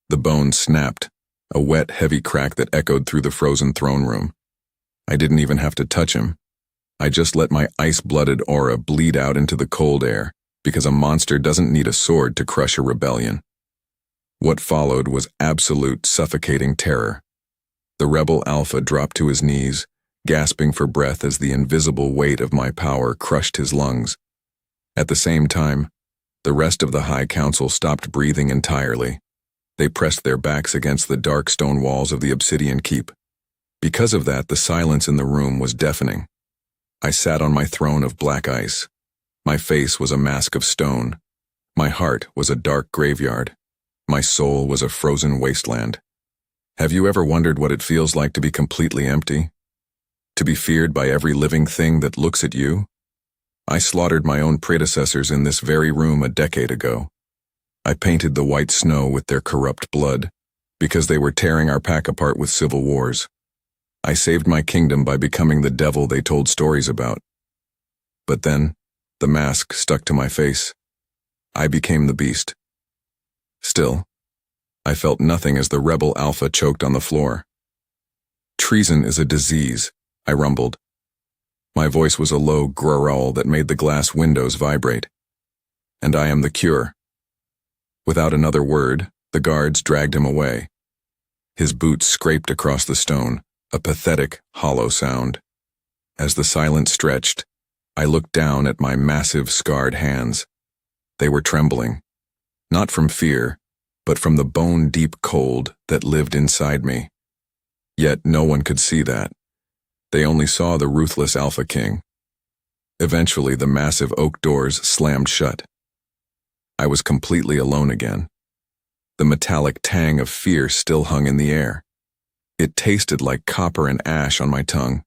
The bone snapped, a wet, heavy crack that echoed through the frozen throne room. I didn't even have to touch him. I just let my ice-blooded aura bleed out into the cold air, because a monster doesn't need a sword to crush a rebellion. What followed was absolute, suffocating terror. The rebel alpha dropped to his knees, gasping for breath as the invisible weight of my power crushed his lungs. At the same time, the rest of the High Council stopped breathing entirely. They pressed their backs against the dark stone walls of the obsidian keep. Because of that, the silence in the room was deafening. I sat on my throne of black ice. My face was a mask of stone. My heart was a dark graveyard. My soul was a frozen wasteland. Have you ever wondered what it feels like to be completely empty? To be feared by every living thing that looks at you? I slaughtered my own predecessors in this very room a decade ago. I painted the white snow with their corrupt blood, because they were tearing our pack apart with civil wars. I saved my kingdom by becoming the devil they told stories about. But then, the mask stuck to my face. I became the beast. Still, I felt nothing as the rebel alpha choked on the floor. Treason is a disease, I rumbled. My voice was a low growl that made the glass windows vibrate. And I am the cure. Without another word, the guards dragged him away. His boots scraped across the stone, a pathetic, hollow sound. As the silence stretched, I looked down at my massive, scarred hands. They were trembling, not from fear, but from the bone-deep cold that lived inside me. Yet no one could see that. They only saw the ruthless Alpha King. Eventually, the massive oak doors slammed shut. I was completely alone again. The metallic tang of fear still hung in the air. It tasted like copper and ash on my tongue.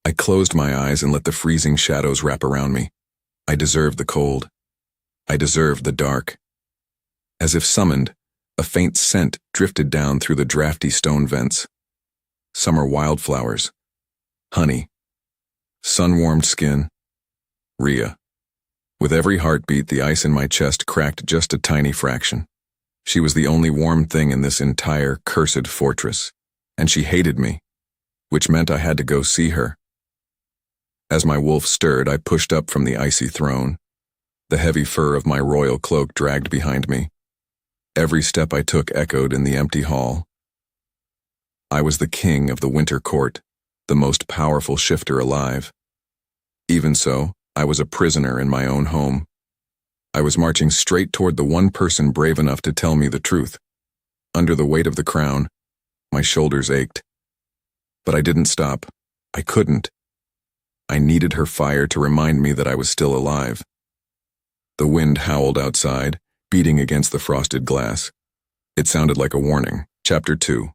I closed my eyes and let the freezing shadows wrap around me. I deserved the cold. I deserved the dark. As if summoned, a faint scent drifted down through the drafty stone vents. Summer wildflowers. Honey. Sun-warmed skin. Rhea. With every heartbeat, the ice in my chest cracked just a tiny fraction. She was the only warm thing in this entire cursed fortress, and she hated me, which meant I had to go see her. As my wolf stirred, I pushed up from the icy throne. The heavy fur of my royal cloak dragged behind me. Every step I took echoed in the empty hall. I was the king of the winter court, the most powerful shifter alive. Even so, I was a prisoner in my own home. I was marching straight toward the one person brave enough to tell me the truth. Under the weight of the crown, my shoulders ached. But I didn't stop. I couldn't. I needed her fire to remind me that I was still alive. The wind howled outside, beating against the frosted glass. It sounded like a warning. Chapter 2.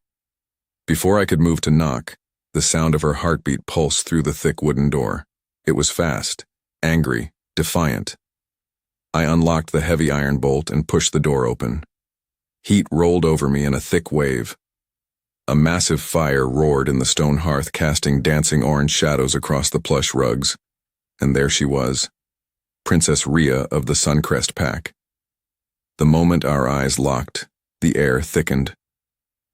Before I could move to knock, the sound of her heartbeat pulsed through the thick wooden door. It was fast, angry, defiant. I unlocked the heavy iron bolt and pushed the door open. Heat rolled over me in a thick wave. A massive fire roared in the stone hearth, casting dancing orange shadows across the plush rugs. And there she was, Princess Rhea of the Suncrest Pack. The moment our eyes locked, the air thickened.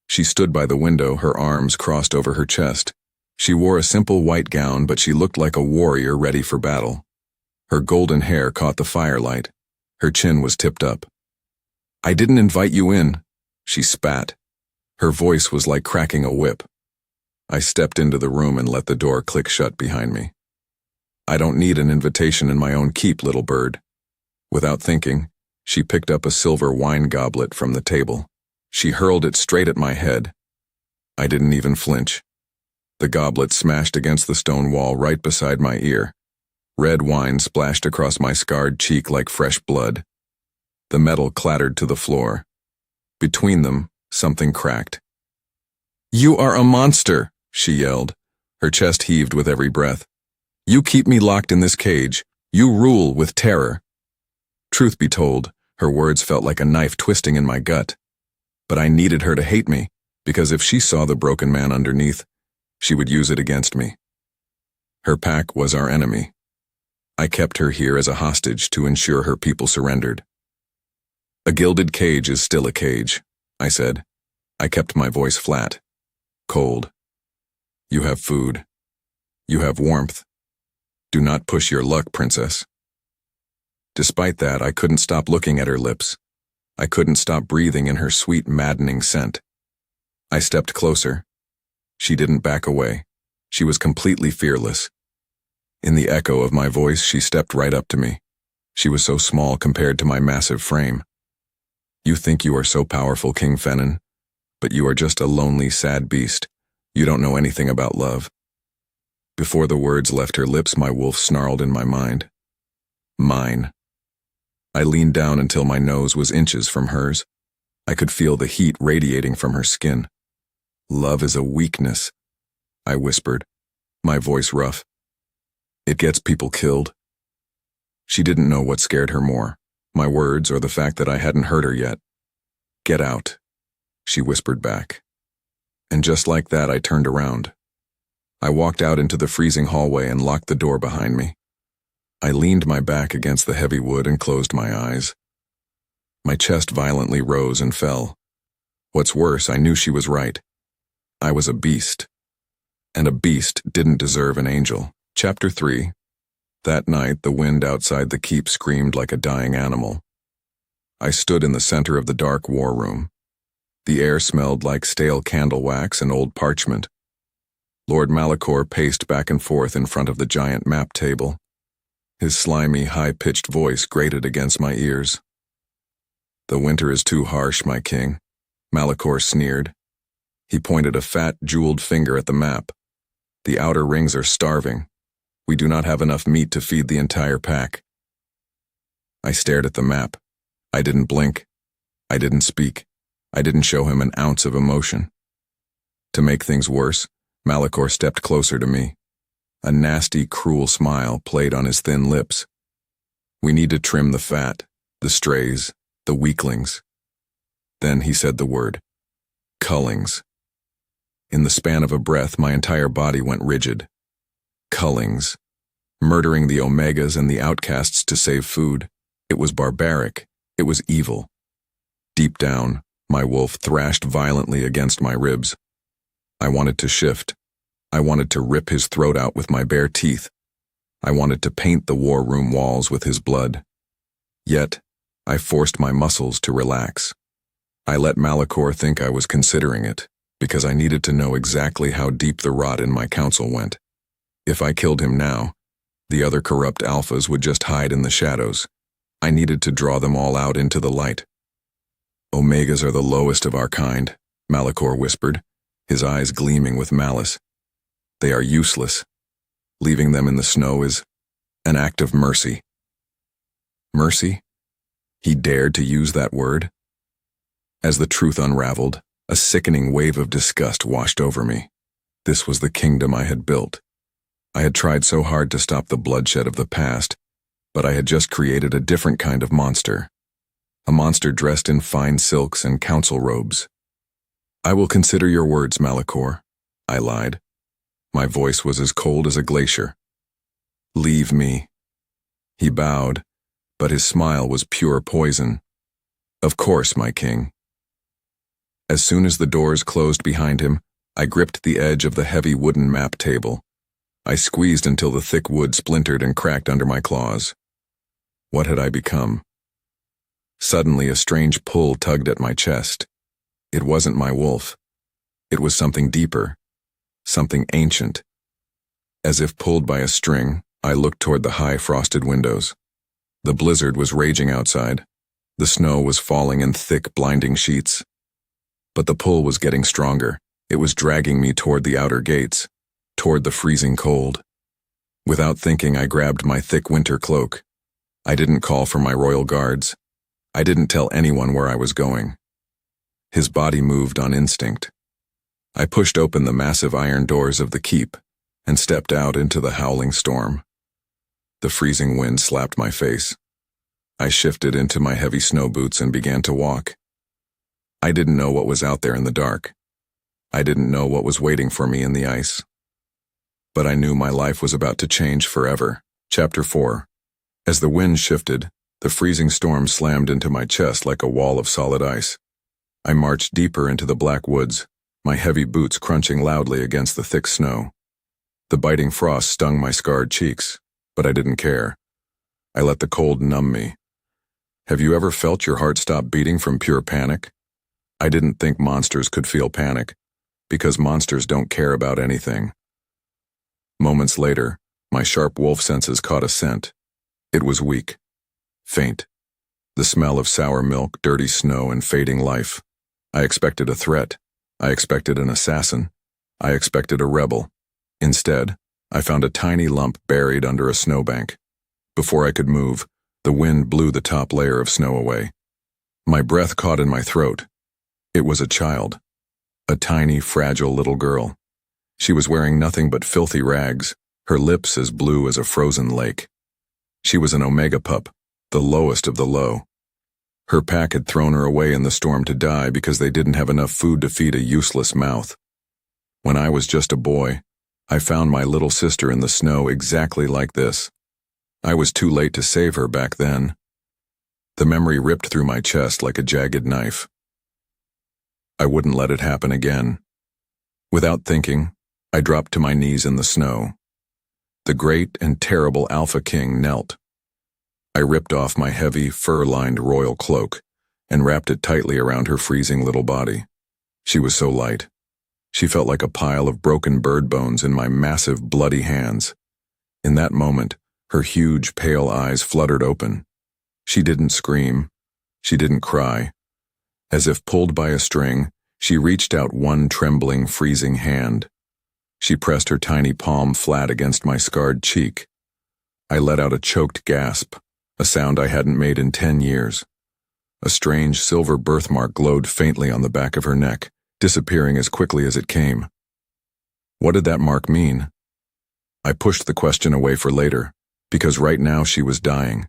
She stood by the window, her arms crossed over her chest. She wore a simple white gown, but she looked like a warrior ready for battle. Her golden hair caught the firelight. Her chin was tipped up. "I didn't invite you in," she spat. Her voice was like cracking a whip. I stepped into the room and let the door click shut behind me. "I don't need an invitation in my own keep, little bird." Without thinking, she picked up a silver wine goblet from the table. She hurled it straight at my head. I didn't even flinch. The goblet smashed against the stone wall right beside my ear. Red wine splashed across my scarred cheek like fresh blood. The metal clattered to the floor. Between them, something cracked. "You are a monster," she yelled. Her chest heaved with every breath. "You keep me locked in this cage. You rule with terror." Truth be told, her words felt like a knife twisting in my gut. But I needed her to hate me, because if she saw the broken man underneath, she would use it against me. Her pack was our enemy. I kept her here as a hostage to ensure her people surrendered. A gilded cage is still a cage, I said. I kept my voice flat. Cold. You have food. You have warmth. Do not push your luck, princess. Despite that, I couldn't stop looking at her lips. I couldn't stop breathing in her sweet, maddening scent. I stepped closer. She didn't back away. She was completely fearless. In the echo of my voice, she stepped right up to me. She was so small compared to my massive frame. You think you are so powerful, King Fennon, but you are just a lonely, sad beast. You don't know anything about love. Before the words left her lips, my wolf snarled in my mind. Mine. I leaned down until my nose was inches from hers. I could feel the heat radiating from her skin. Love is a weakness, I whispered, my voice rough. It gets people killed. She didn't know what scared her more, my words or the fact that I hadn't hurt her yet. Get out, she whispered back. And just like that, I turned around. I walked out into the freezing hallway and locked the door behind me. I leaned my back against the heavy wood and closed my eyes. My chest violently rose and fell. What's worse, I knew she was right. I was a beast. And a beast didn't deserve an angel. Chapter 3. That night, the wind outside the keep screamed like a dying animal. I stood in the center of the dark war room. The air smelled like stale candle wax and old parchment. Lord Malachor paced back and forth in front of the giant map table. His slimy, high-pitched voice grated against my ears. The winter is too harsh, my king, Malachor sneered. He pointed a fat, jeweled finger at the map. The outer rings are starving. We do not have enough meat to feed the entire pack. I stared at the map. I didn't blink. I didn't speak. I didn't show him an ounce of emotion. To make things worse, Malachor stepped closer to me. A nasty, cruel smile played on his thin lips. We need to trim the fat, the strays, the weaklings. Then he said the word, cullings. In the span of a breath, my entire body went rigid. Cullings. Murdering the omegas and the outcasts to save food. It was barbaric. It was evil. Deep down, my wolf thrashed violently against my ribs. I wanted to shift. I wanted to rip his throat out with my bare teeth. I wanted to paint the war room walls with his blood. Yet, I forced my muscles to relax. I let Malachor think I was considering it, because I needed to know exactly how deep the rot in my counsel went. If I killed him now, the other corrupt alphas would just hide in the shadows. I needed to draw them all out into the light. Omegas are the lowest of our kind, Malachor whispered, his eyes gleaming with malice. They are useless. Leaving them in the snow is an act of mercy. Mercy? He dared to use that word? As the truth unraveled, a sickening wave of disgust washed over me. This was the kingdom I had built. I had tried so hard to stop the bloodshed of the past, but I had just created a different kind of monster. A monster dressed in fine silks and council robes. I will consider your words, Malachor, I lied. My voice was as cold as a glacier. Leave me. He bowed, but his smile was pure poison. Of course, my king. As soon as the doors closed behind him, I gripped the edge of the heavy wooden map table. I squeezed until the thick wood splintered and cracked under my claws. What had I become? Suddenly, a strange pull tugged at my chest. It wasn't my wolf. It was something deeper, something ancient. As if pulled by a string, I looked toward the high frosted windows. The blizzard was raging outside. The snow was falling in thick, blinding sheets. But the pull was getting stronger. It was dragging me toward the outer gates, toward the freezing cold. Without thinking, I grabbed my thick winter cloak. I didn't call for my royal guards. I didn't tell anyone where I was going. His body moved on instinct. I pushed open the massive iron doors of the keep and stepped out into the howling storm. The freezing wind slapped my face. I shifted into my heavy snow boots and began to walk. I didn't know what was out there in the dark. I didn't know what was waiting for me in the ice. But I knew my life was about to change forever. Chapter 4. As the wind shifted, the freezing storm slammed into my chest like a wall of solid ice. I marched deeper into the black woods, my heavy boots crunching loudly against the thick snow. The biting frost stung my scarred cheeks, but I didn't care. I let the cold numb me. Have you ever felt your heart stop beating from pure panic? I didn't think monsters could feel panic, because monsters don't care about anything. Moments later, my sharp wolf senses caught a scent. It was weak, faint. The smell of sour milk, dirty snow, and fading life. I expected a threat. I expected an assassin. I expected a rebel. Instead, I found a tiny lump buried under a snowbank. Before I could move, the wind blew the top layer of snow away. My breath caught in my throat. It was a child. A tiny, fragile little girl. She was wearing nothing but filthy rags, her lips as blue as a frozen lake. She was an omega pup, the lowest of the low. Her pack had thrown her away in the storm to die because they didn't have enough food to feed a useless mouth. When I was just a boy, I found my little sister in the snow exactly like this. I was too late to save her back then. The memory ripped through my chest like a jagged knife. I wouldn't let it happen again. Without thinking, I dropped to my knees in the snow. The great and terrible Alpha King knelt. I ripped off my heavy, fur-lined royal cloak and wrapped it tightly around her freezing little body. She was so light. She felt like a pile of broken bird bones in my massive, bloody hands. In that moment, her huge, pale eyes fluttered open. She didn't scream. She didn't cry. As if pulled by a string, she reached out one trembling, freezing hand. She pressed her tiny palm flat against my scarred cheek. I let out a choked gasp, a sound I hadn't made in 10 years. A strange silver birthmark glowed faintly on the back of her neck, disappearing as quickly as it came. What did that mark mean? I pushed the question away for later, because right now she was dying.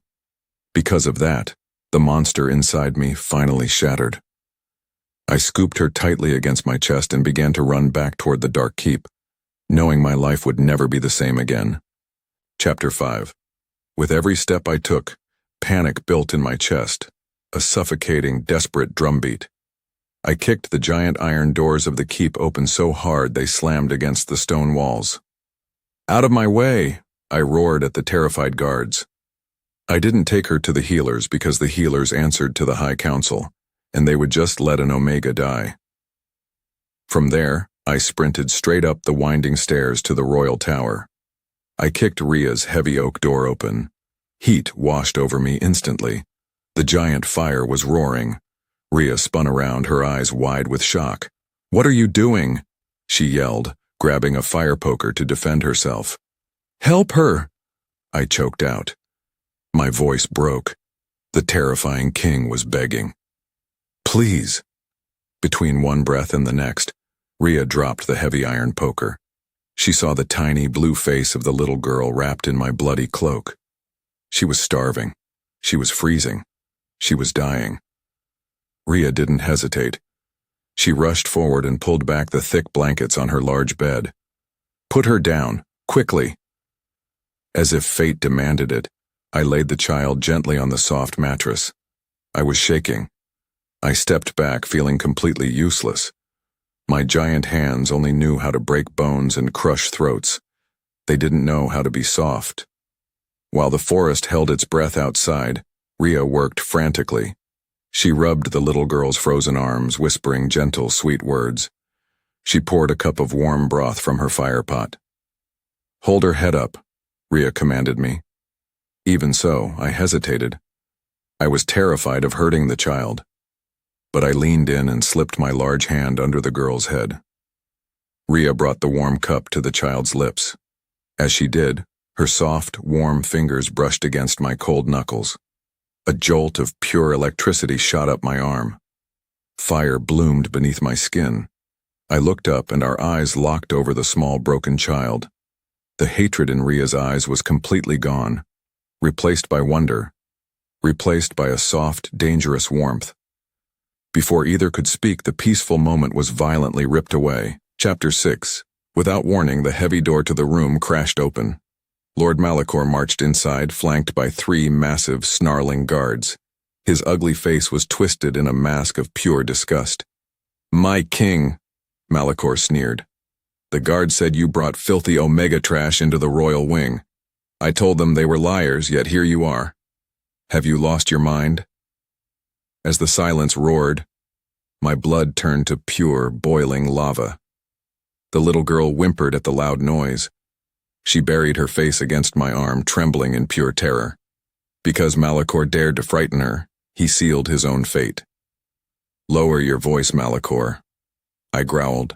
Because of that, the monster inside me finally shattered. I scooped her tightly against my chest and began to run back toward the dark keep, knowing my life would never be the same again. Chapter 5. With every step I took, panic built in my chest, a suffocating, desperate drumbeat. I kicked the giant iron doors of the keep open so hard they slammed against the stone walls. "Out of my way!" I roared at the terrified guards. I didn't take her to the healers because the healers answered to the High Council, and they would just let an Omega die. From there, I sprinted straight up the winding stairs to the Royal Tower. I kicked Rhea's heavy oak door open. Heat washed over me instantly. The giant fire was roaring. Rhea spun around, her eyes wide with shock. "What are you doing?" she yelled, grabbing a fire poker to defend herself. "Help her!" I choked out. My voice broke. The terrifying king was begging. "Please." Between one breath and the next, Rhea dropped the heavy iron poker. She saw the tiny blue face of the little girl wrapped in my bloody cloak. She was starving. She was freezing. She was dying. Rhea didn't hesitate. She rushed forward and pulled back the thick blankets on her large bed. "Put her down, quickly." As if fate demanded it, I laid the child gently on the soft mattress. I was shaking. I stepped back, feeling completely useless. My giant hands only knew how to break bones and crush throats. They didn't know how to be soft. While the forest held its breath outside, Rhea worked frantically. She rubbed the little girl's frozen arms, whispering gentle, sweet words. She poured a cup of warm broth from her fire pot. "Hold her head up," Rhea commanded me. Even so, I hesitated. I was terrified of hurting the child. But I leaned in and slipped my large hand under the girl's head. Rhea brought the warm cup to the child's lips. As she did, her soft, warm fingers brushed against my cold knuckles. A jolt of pure electricity shot up my arm. Fire bloomed beneath my skin. I looked up and our eyes locked over the small broken child. The hatred in Rhea's eyes was completely gone, replaced by wonder, replaced by a soft, dangerous warmth. Before either could speak, the peaceful moment was violently ripped away. Chapter 6. Without warning, the heavy door to the room crashed open. Lord Malachor marched inside, flanked by 3 massive, snarling guards. His ugly face was twisted in a mask of pure disgust. "My king," Malachor sneered. "The guard said you brought filthy Omega trash into the royal wing. I told them they were liars, yet here you are. Have you lost your mind?" As the silence roared, my blood turned to pure, boiling lava. The little girl whimpered at the loud noise. She buried her face against my arm, trembling in pure terror. Because Malachor dared to frighten her, he sealed his own fate. "Lower your voice, Malachor," I growled.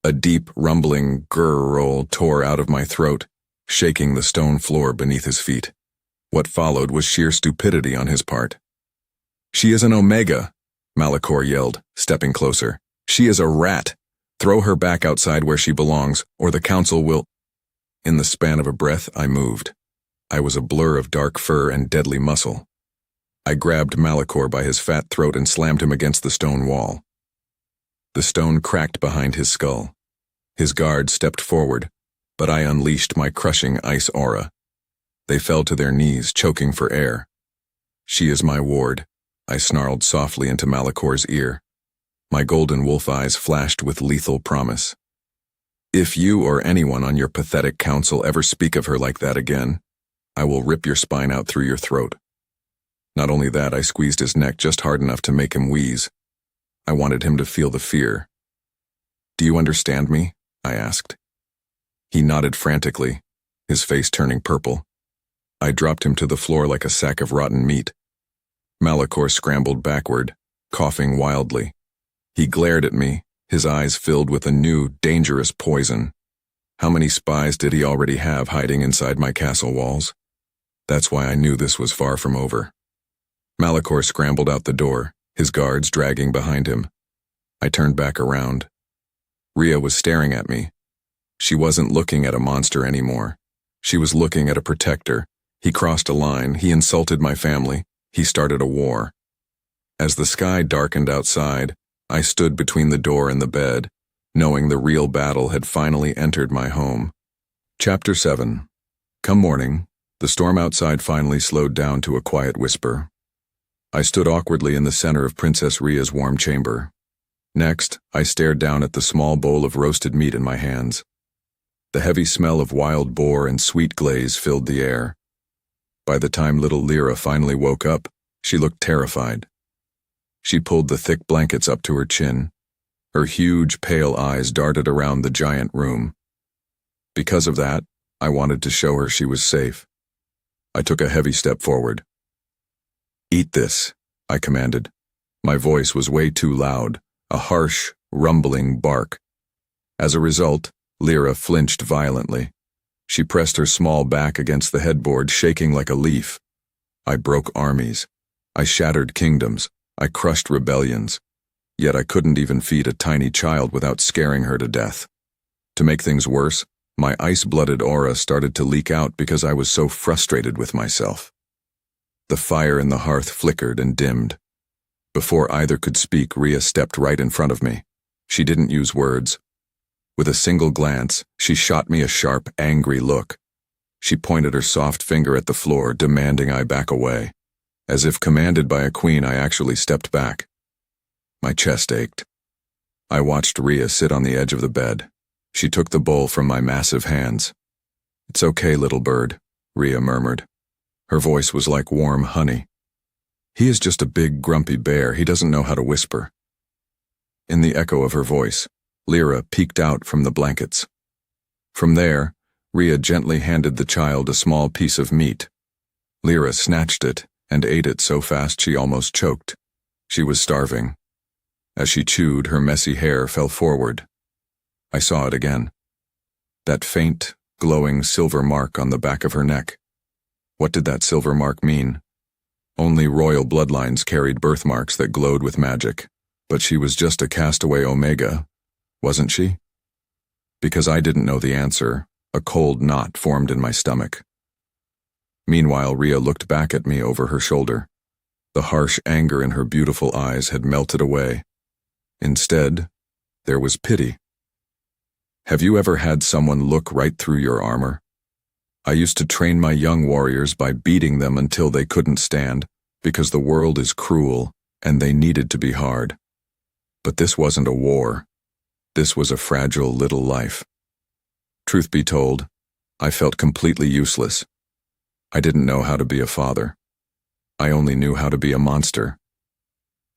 A deep, rumbling grrr-roll tore out of my throat, shaking the stone floor beneath his feet. What followed was sheer stupidity on his part. "She is an Omega," Malachor yelled, stepping closer. "She is a rat. Throw her back outside where she belongs, or the council will—" In the span of a breath, I moved. I was a blur of dark fur and deadly muscle. I grabbed Malachor by his fat throat and slammed him against the stone wall. The stone cracked behind his skull. His guard stepped forward, but I unleashed my crushing ice aura. They fell to their knees, choking for air. "She is my ward," I snarled softly into Malachor's ear. My golden wolf eyes flashed with lethal promise. "If you or anyone on your pathetic council ever speak of her like that again, I will rip your spine out through your throat." Not only that, I squeezed his neck just hard enough to make him wheeze. I wanted him to feel the fear. "Do you understand me?" I asked. He nodded frantically, his face turning purple. I dropped him to the floor like a sack of rotten meat. Malachor scrambled backward, coughing wildly. He glared at me, his eyes filled with a new, dangerous poison. How many spies did he already have hiding inside my castle walls? That's why I knew this was far from over. Malachor scrambled out the door, his guards dragging behind him. I turned back around. Rhea was staring at me. She wasn't looking at a monster anymore. She was looking at a protector. He crossed a line, he insulted my family, he started a war. As the sky darkened outside, I stood between the door and the bed, knowing the real battle had finally entered my home. Chapter 7. Come morning, the storm outside finally slowed down to a quiet whisper. I stood awkwardly in the center of Princess Rhea's warm chamber. Next, I stared down at the small bowl of roasted meat in my hands. The heavy smell of wild boar and sweet glaze filled the air. By the time little Lyra finally woke up, she looked terrified. She pulled the thick blankets up to her chin. Her huge, pale eyes darted around the giant room. Because of that, I wanted to show her she was safe. I took a heavy step forward. "Eat this," I commanded. My voice was way too loud, a harsh, rumbling bark. As a result, Lyra flinched violently. She pressed her small back against the headboard, shaking like a leaf. I broke armies. I shattered kingdoms. I crushed rebellions. Yet I couldn't even feed a tiny child without scaring her to death. To make things worse, my ice-blooded aura started to leak out because I was so frustrated with myself. The fire in the hearth flickered and dimmed. Before either could speak, Rhea stepped right in front of me. She didn't use words. With a single glance, she shot me a sharp, angry look. She pointed her soft finger at the floor, demanding I back away. As if commanded by a queen, I actually stepped back. My chest ached. I watched Rhea sit on the edge of the bed. She took the bowl from my massive hands. "It's okay, little bird," Rhea murmured. Her voice was like warm honey. "He is just a big, grumpy bear. He doesn't know how to whisper." In the echo of her voice, Lyra peeked out from the blankets. From there, Rhea gently handed the child a small piece of meat. Lyra snatched it and ate it so fast she almost choked. She was starving. As she chewed, her messy hair fell forward. I saw it again. That faint, glowing silver mark on the back of her neck. What did that silver mark mean? Only royal bloodlines carried birthmarks that glowed with magic. But she was just a castaway Omega, wasn't she? Because I didn't know the answer, a cold knot formed in my stomach. Meanwhile, Rhea looked back at me over her shoulder. The harsh anger in her beautiful eyes had melted away. Instead, there was pity. Have you ever had someone look right through your armor? I used to train my young warriors by beating them until they couldn't stand, because the world is cruel and they needed to be hard. But this wasn't a war. This was a fragile little life. Truth be told, I felt completely useless. I didn't know how to be a father. I only knew how to be a monster.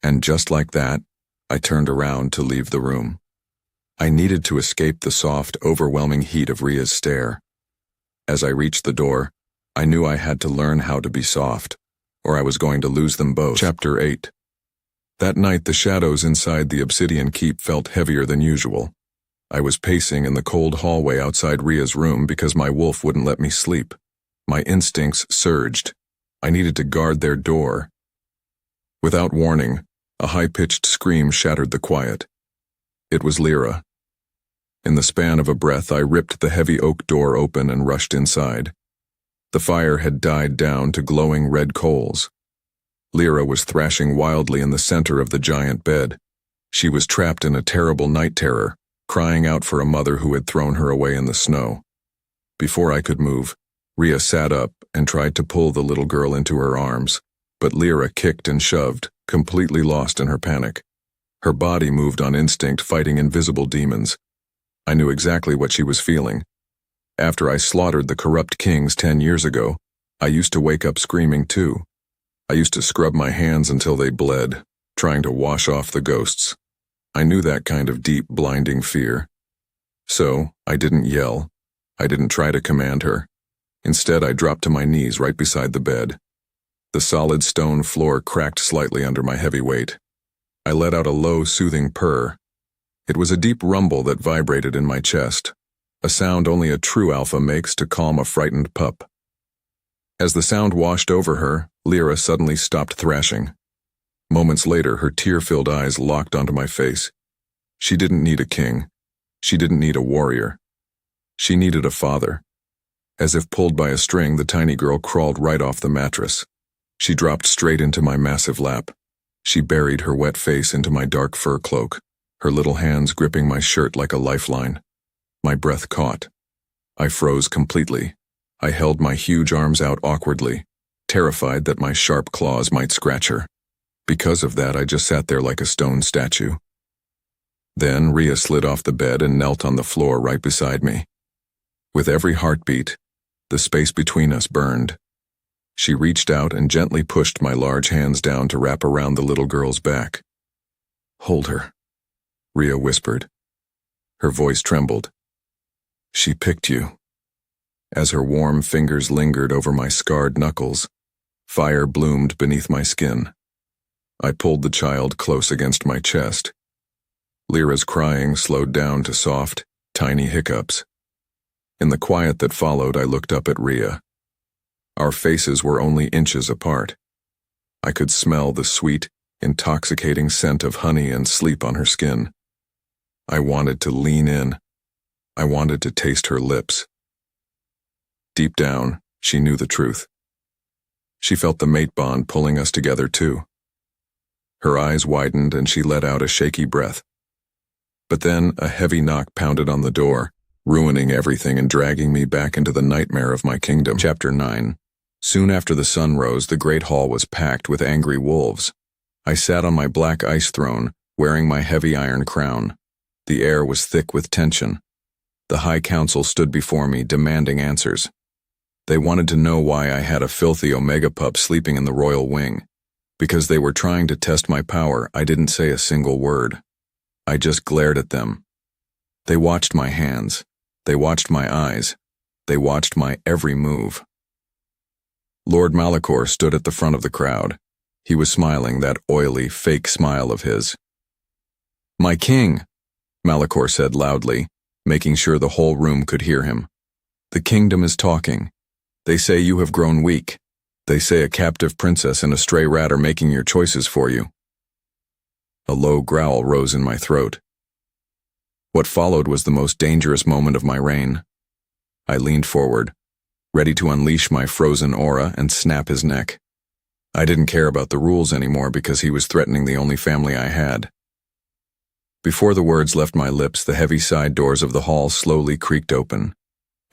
And just like that, I turned around to leave the room. I needed to escape the soft, overwhelming heat of Rhea's stare. As I reached the door, I knew I had to learn how to be soft, or I was going to lose them both. Chapter 8. That night, the shadows inside the obsidian keep felt heavier than usual. I was pacing in the cold hallway outside Rhea's room because my wolf wouldn't let me sleep. My instincts surged. I needed to guard their door. Without warning, a high-pitched scream shattered the quiet. It was Lyra. In the span of a breath, I ripped the heavy oak door open and rushed inside. The fire had died down to glowing red coals. Lyra was thrashing wildly in the center of the giant bed. She was trapped in a terrible night terror, crying out for a mother who had thrown her away in the snow. Before I could move, Rhea sat up and tried to pull the little girl into her arms, but Lyra kicked and shoved, completely lost in her panic. Her body moved on instinct, fighting invisible demons. I knew exactly what she was feeling. After I slaughtered the corrupt kings 10 years ago, I used to wake up screaming too. I used to scrub my hands until they bled, trying to wash off the ghosts. I knew that kind of deep, blinding fear. So, I didn't yell. I didn't try to command her. Instead, I dropped to my knees right beside the bed. The solid stone floor cracked slightly under my heavy weight. I let out a low, soothing purr. It was a deep rumble that vibrated in my chest, a sound only a true alpha makes to calm a frightened pup. As the sound washed over her, Lyra suddenly stopped thrashing. Moments later, her tear-filled eyes locked onto my face. She didn't need a king. She didn't need a warrior. She needed a father. As if pulled by a string, the tiny girl crawled right off the mattress. She dropped straight into my massive lap. She buried her wet face into my dark fur cloak, her little hands gripping my shirt like a lifeline. My breath caught. I froze completely. I held my huge arms out awkwardly, terrified that my sharp claws might scratch her. Because of that, I just sat there like a stone statue. Then Rhea slid off the bed and knelt on the floor right beside me. With every heartbeat, the space between us burned. She reached out and gently pushed my large hands down to wrap around the little girl's back. "Hold her," Rhea whispered. Her voice trembled. "She picked you." As her warm fingers lingered over my scarred knuckles, fire bloomed beneath my skin. I pulled the child close against my chest. Lyra's crying slowed down to soft, tiny hiccups. In the quiet that followed, I looked up at Rhea. Our faces were only inches apart. I could smell the sweet, intoxicating scent of honey and sleep on her skin. I wanted to lean in. I wanted to taste her lips. Deep down, she knew the truth. She felt the mate bond pulling us together too. Her eyes widened and she let out a shaky breath. But then a heavy knock pounded on the door, ruining everything and dragging me back into the nightmare of my kingdom. Chapter 9. Soon after the sun rose, the great hall was packed with angry wolves. I sat on my black ice throne, wearing my heavy iron crown. The air was thick with tension. The High Council stood before me, demanding answers. They wanted to know why I had a filthy Omega pup sleeping in the royal wing. Because they were trying to test my power, I didn't say a single word. I just glared at them. They watched my hands. They watched my eyes. They watched my every move. Lord Malachor stood at the front of the crowd. He was smiling, that oily, fake smile of his. "My king," Malachor said loudly, making sure the whole room could hear him. "The kingdom is talking. They say you have grown weak. They say a captive princess and a stray rat are making your choices for you." A low growl rose in my throat. What followed was the most dangerous moment of my reign. I leaned forward, ready to unleash my frozen aura and snap his neck. I didn't care about the rules anymore because he was threatening the only family I had. Before the words left my lips, the heavy side doors of the hall slowly creaked open.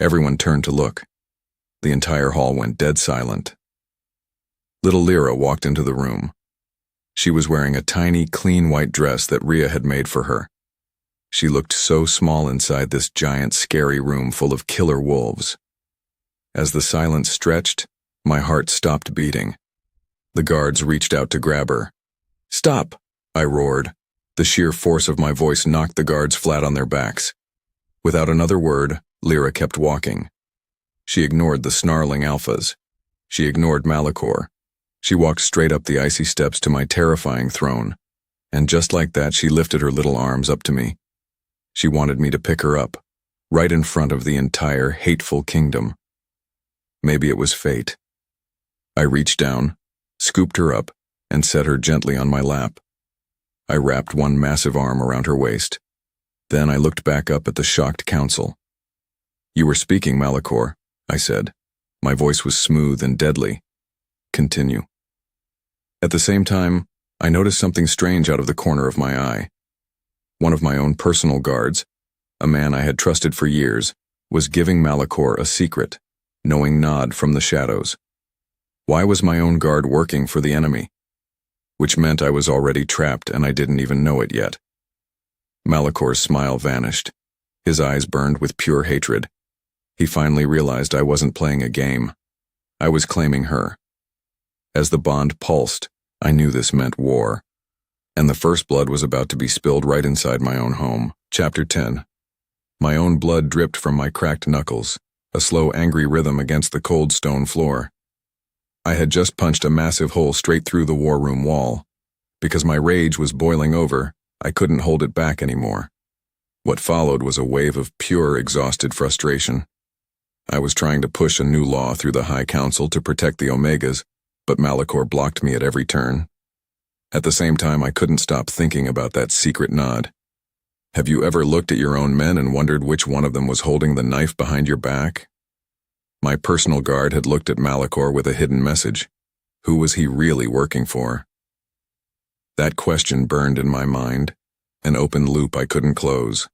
Everyone turned to look. The entire hall went dead silent. Little Lyra walked into the room. She was wearing a tiny, clean white dress that Rhea had made for her. She looked so small inside this giant, scary room full of killer wolves. As the silence stretched, my heart stopped beating. The guards reached out to grab her. "Stop!" I roared. The sheer force of my voice knocked the guards flat on their backs. Without another word, Lyra kept walking. She ignored the snarling alphas. She ignored Malachor. She walked straight up the icy steps to my terrifying throne, and just like that she lifted her little arms up to me. She wanted me to pick her up, right in front of the entire hateful kingdom. Maybe it was fate. I reached down, scooped her up, and set her gently on my lap. I wrapped one massive arm around her waist. Then I looked back up at the shocked council. "You were speaking, Malachor," I said. My voice was smooth and deadly. "Continue." At the same time, I noticed something strange out of the corner of my eye. One of my own personal guards, a man I had trusted for years, was giving Malachor a secret, knowing nod from the shadows. Why was my own guard working for the enemy? Which meant I was already trapped and I didn't even know it yet. Malachor's smile vanished. His eyes burned with pure hatred. He finally realized I wasn't playing a game. I was claiming her. As the bond pulsed, I knew this meant war. And the first blood was about to be spilled right inside my own home. Chapter 10. My own blood dripped from my cracked knuckles, a slow, angry rhythm against the cold stone floor. I had just punched a massive hole straight through the war room wall. Because my rage was boiling over, I couldn't hold it back anymore. What followed was a wave of pure, exhausted frustration. I was trying to push a new law through the High Council to protect the Omegas, but Malachor blocked me at every turn. At the same time, I couldn't stop thinking about that secret nod. Have you ever looked at your own men and wondered which one of them was holding the knife behind your back? My personal guard had looked at Malachor with a hidden message. Who was he really working for? That question burned in my mind, an open loop I couldn't close.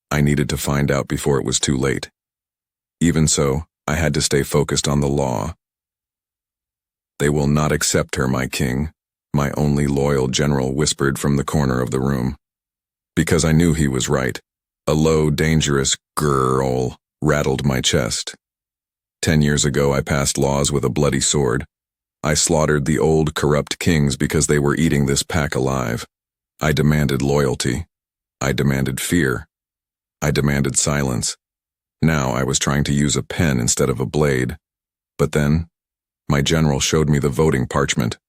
I needed to find out before it was too late. Even so, I had to stay focused on the law. "They will not accept her, my king," my only loyal general whispered from the corner of the room. Because I knew he was right. A low, dangerous grrrl rattled my chest. 10 years ago, I passed laws with a bloody sword. I slaughtered the old, corrupt kings because they were eating this pack alive. I demanded loyalty. I demanded fear. I demanded silence. Now I was trying to use a pen instead of a blade. But then, my general showed me the voting parchment.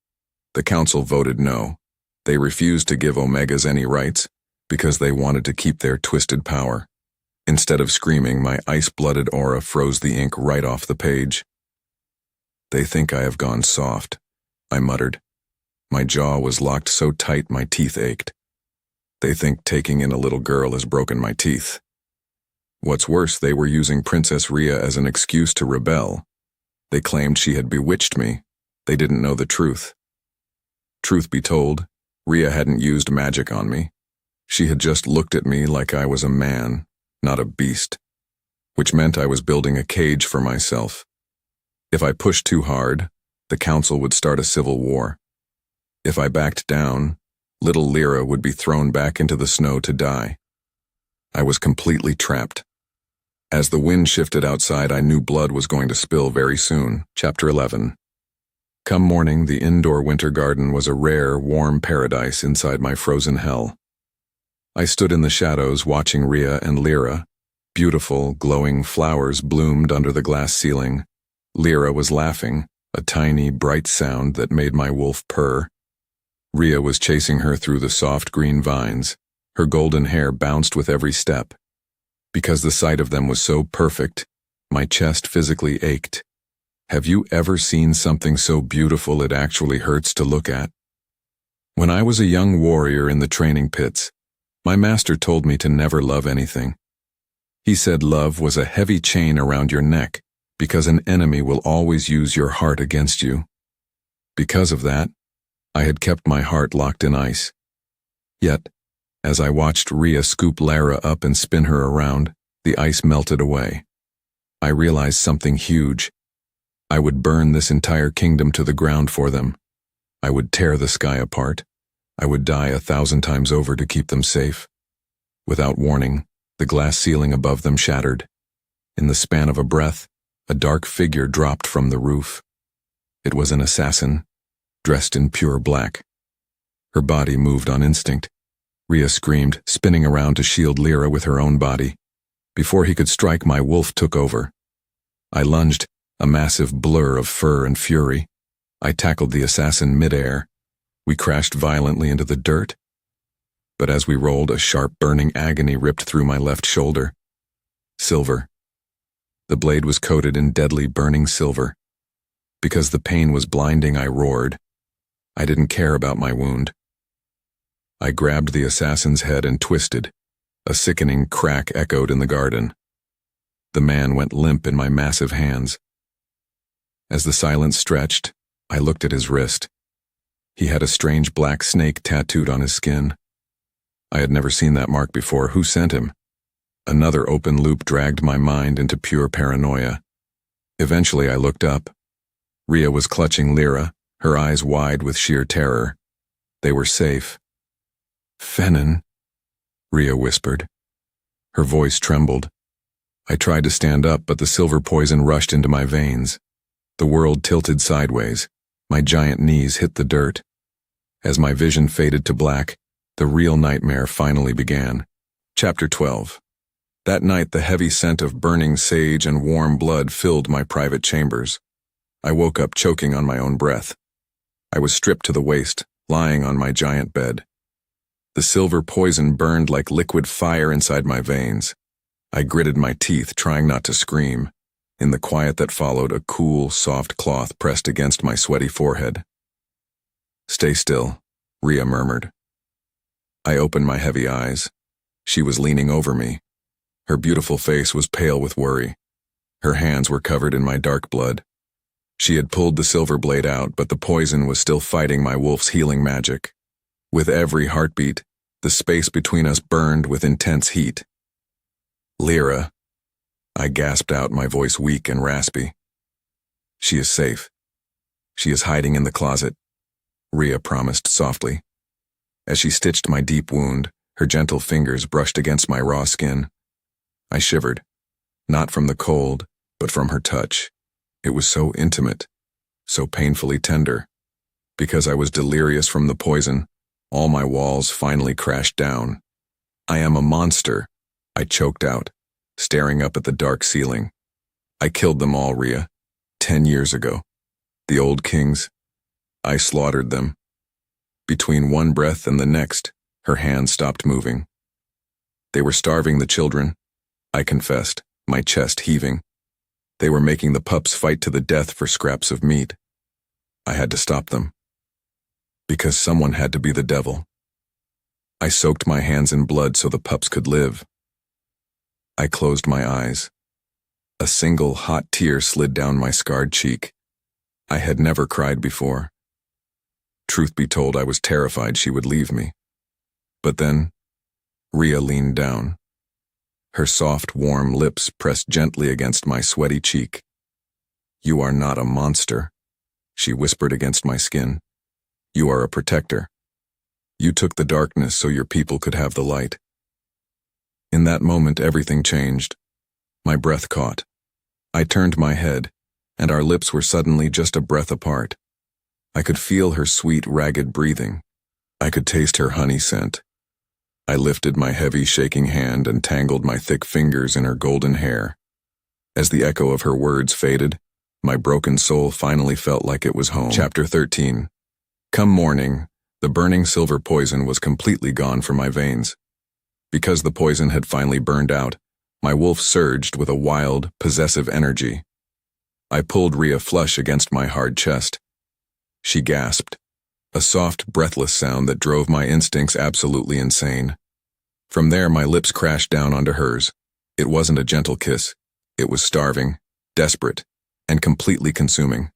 The council voted no. They refused to give Omegas any rights because they wanted to keep their twisted power. Instead of screaming, my ice-blooded aura froze the ink right off the page. "They think I have gone soft," I muttered. My jaw was locked so tight my teeth ached. "They think taking in a little girl has broken my teeth." What's worse, they were using Princess Rhea as an excuse to rebel. They claimed she had bewitched me. They didn't know the truth. Truth be told, Rhea hadn't used magic on me. She had just looked at me like I was a man, not a beast, which meant I was building a cage for myself. If I pushed too hard, the council would start a civil war. If I backed down, little Lyra would be thrown back into the snow to die. I was completely trapped. As the wind shifted outside, I knew blood was going to spill very soon. Chapter 11. Come morning, the indoor winter garden was a rare, warm paradise inside my frozen hell. I stood in the shadows watching Rhea and Lyra. Beautiful, glowing flowers bloomed under the glass ceiling. Lyra was laughing, a tiny, bright sound that made my wolf purr. Rhea was chasing her through the soft green vines. Her golden hair bounced with every step. Because the sight of them was so perfect, my chest physically ached. Have you ever seen something so beautiful it actually hurts to look at? When I was a young warrior in the training pits, my master told me to never love anything. He said love was a heavy chain around your neck because an enemy will always use your heart against you. Because of that, I had kept my heart locked in ice. Yet, as I watched Rhea scoop Lyra up and spin her around, the ice melted away. I realized something huge. I would burn this entire kingdom to the ground for them. I would tear the sky apart. I would die 1,000 times over to keep them safe. Without warning, the glass ceiling above them shattered. In the span of a breath, a dark figure dropped from the roof. It was an assassin, dressed in pure black. Her body moved on instinct. Rhea screamed, spinning around to shield Lyra with her own body. Before he could strike, my wolf took over. I lunged, a massive blur of fur and fury. I tackled the assassin midair. We crashed violently into the dirt. But as we rolled, a sharp burning agony ripped through my left shoulder. Silver. The blade was coated in deadly burning silver. Because the pain was blinding, I roared. I didn't care about my wound. I grabbed the assassin's head and twisted. A sickening crack echoed in the garden. The man went limp in my massive hands. As the silence stretched, I looked at his wrist. He had a strange black snake tattooed on his skin. I had never seen that mark before. Who sent him? Another open loop dragged my mind into pure paranoia. Eventually I looked up. Rhea was clutching Lyra, her eyes wide with sheer terror. They were safe. "Fennon," Rhea whispered. Her voice trembled. I tried to stand up, but the silver poison rushed into my veins. The world tilted sideways. My giant knees hit the dirt. As my vision faded to black, the real nightmare finally began. Chapter 12. That night, the heavy scent of burning sage and warm blood filled my private chambers. I woke up choking on my own breath. I was stripped to the waist, lying on my giant bed. The silver poison burned like liquid fire inside my veins. I gritted my teeth, trying not to scream. In the quiet that followed, a cool, soft cloth pressed against my sweaty forehead. "Stay still," Rhea murmured. I opened my heavy eyes. She was leaning over me. Her beautiful face was pale with worry. Her hands were covered in my dark blood. She had pulled the silver blade out, but the poison was still fighting my wolf's healing magic. With every heartbeat, the space between us burned with intense heat. "Lyra," I gasped out, my voice weak and raspy. "She is safe. She is hiding in the closet," Rhea promised softly. As she stitched my deep wound, her gentle fingers brushed against my raw skin. I shivered, not from the cold, but from her touch. It was so intimate, so painfully tender. Because I was delirious from the poison, all my walls finally crashed down. "I am a monster," I choked out, staring up at the dark ceiling. "I killed them all, Rhea, 10 years ago. The old kings. I slaughtered them." Between one breath and the next, her hand stopped moving. "They were starving the children," I confessed, my chest heaving. "They were making the pups fight to the death for scraps of meat. I had to stop them. Because someone had to be the devil. I soaked my hands in blood so the pups could live." I closed my eyes. A single hot tear slid down my scarred cheek. I had never cried before. Truth be told, I was terrified she would leave me. But then, Rhea leaned down. Her soft, warm lips pressed gently against my sweaty cheek. "You are not a monster," she whispered against my skin. "You are a protector. You took the darkness so your people could have the light." In that moment, everything changed. My breath caught. I turned my head, and our lips were suddenly just a breath apart. I could feel her sweet, ragged breathing. I could taste her honey scent. I lifted my heavy, shaking hand and tangled my thick fingers in her golden hair. As the echo of her words faded, my broken soul finally felt like it was home. Chapter 13. Come morning, the burning silver poison was completely gone from my veins. Because the poison had finally burned out, my wolf surged with a wild, possessive energy. I pulled Rhea flush against my hard chest. She gasped, a soft, breathless sound that drove my instincts absolutely insane. From there, my lips crashed down onto hers. It wasn't a gentle kiss. It was starving, desperate, and completely consuming.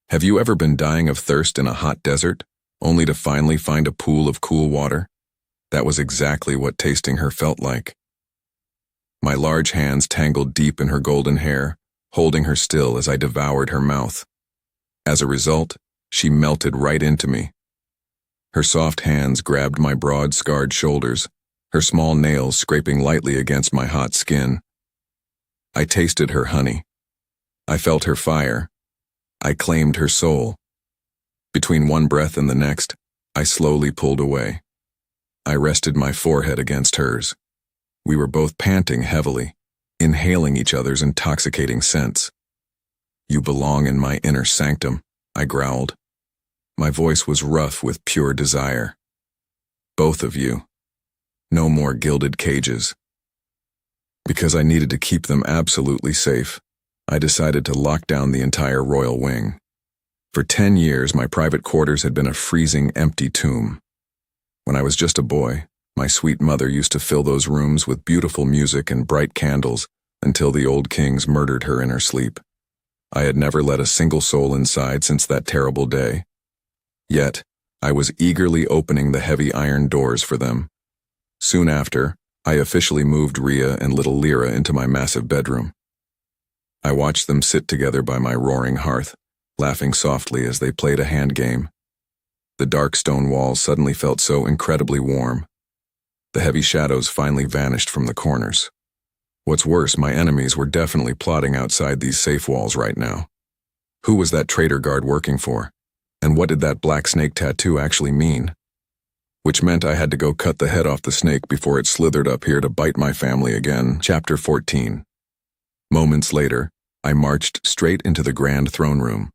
Have you ever been dying of thirst in a hot desert, only to finally find a pool of cool water? That was exactly what tasting her felt like. My large hands tangled deep in her golden hair, holding her still as I devoured her mouth. As a result, she melted right into me. Her soft hands grabbed my broad, scarred shoulders, her small nails scraping lightly against my hot skin. I tasted her honey. I felt her fire. I claimed her soul. Between one breath and the next, I slowly pulled away. I rested my forehead against hers. We were both panting heavily, inhaling each other's intoxicating scents. "You belong in my inner sanctum," I growled. My voice was rough with pure desire. "Both of you. No more gilded cages." Because I needed to keep them absolutely safe, I decided to lock down the entire royal wing. For 10 years, my private quarters had been a freezing, empty tomb. When I was just a boy, my sweet mother used to fill those rooms with beautiful music and bright candles until the old kings murdered her in her sleep. I had never let a single soul inside since that terrible day. Yet, I was eagerly opening the heavy iron doors for them. Soon after, I officially moved Rhea and little Lyra into my massive bedroom. I watched them sit together by my roaring hearth, laughing softly as they played a hand game. The dark stone walls suddenly felt so incredibly warm. The heavy shadows finally vanished from the corners. What's worse, my enemies were definitely plotting outside these safe walls right now. Who was that traitor guard working for? And what did that black snake tattoo actually mean? Which meant I had to go cut the head off the snake before it slithered up here to bite my family again. Chapter 14. Moments later, I marched straight into the grand throne room.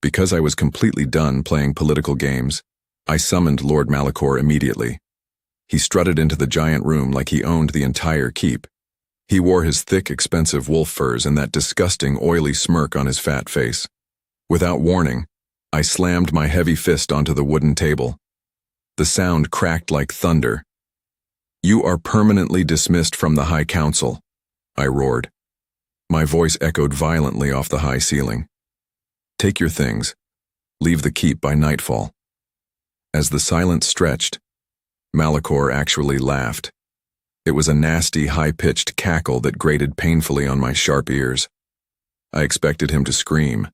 Because I was completely done playing political games, I summoned Lord Malachor immediately. He strutted into the giant room like he owned the entire keep. He wore his thick, expensive wolf furs and that disgusting, oily smirk on his fat face. Without warning, I slammed my heavy fist onto the wooden table. The sound cracked like thunder. "You are permanently dismissed from the High Council," I roared. My voice echoed violently off the high ceiling. "Take your things. Leave the keep by nightfall." As the silence stretched, Malachor actually laughed. It was a nasty, high-pitched cackle that grated painfully on my sharp ears. I expected him to scream.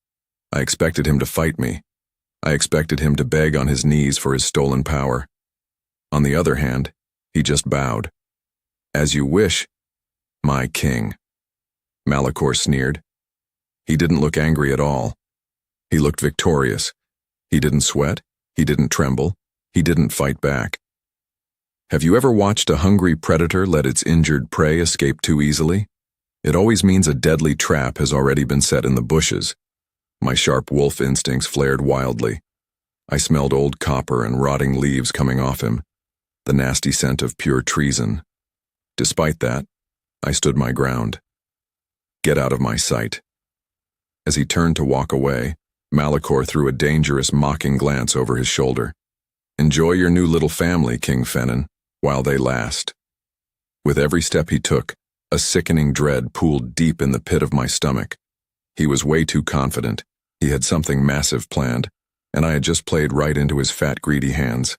I expected him to fight me. I expected him to beg on his knees for his stolen power. On the other hand, he just bowed. "As you wish, my king," Malachor sneered. He didn't look angry at all. He looked victorious. He didn't sweat. He didn't tremble. He didn't fight back. Have you ever watched a hungry predator let its injured prey escape too easily? It always means a deadly trap has already been set in the bushes. My sharp wolf instincts flared wildly. I smelled old copper and rotting leaves coming off him, the nasty scent of pure treason. Despite that, I stood my ground. "Get out of my sight." As he turned to walk away, Malachor threw a dangerous, mocking glance over his shoulder. "Enjoy your new little family, King Fennon, while they last." With every step he took, a sickening dread pooled deep in the pit of my stomach. He was way too confident. He had something massive planned, and I had just played right into his fat, greedy hands.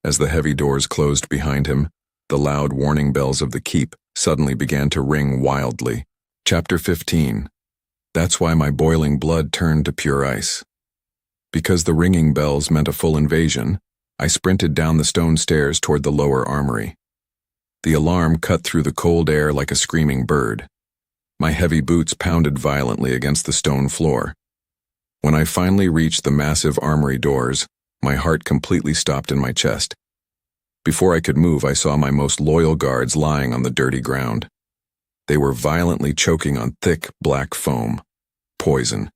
As the heavy doors closed behind him, the loud warning bells of the keep suddenly began to ring wildly. Chapter 15. That's why my boiling blood turned to pure ice. Because the ringing bells meant a full invasion, I sprinted down the stone stairs toward the lower armory. The alarm cut through the cold air like a screaming bird. My heavy boots pounded violently against the stone floor. When I finally reached the massive armory doors, my heart completely stopped in my chest. Before I could move, I saw my most loyal guards lying on the dirty ground. They were violently choking on thick, black foam. Poison.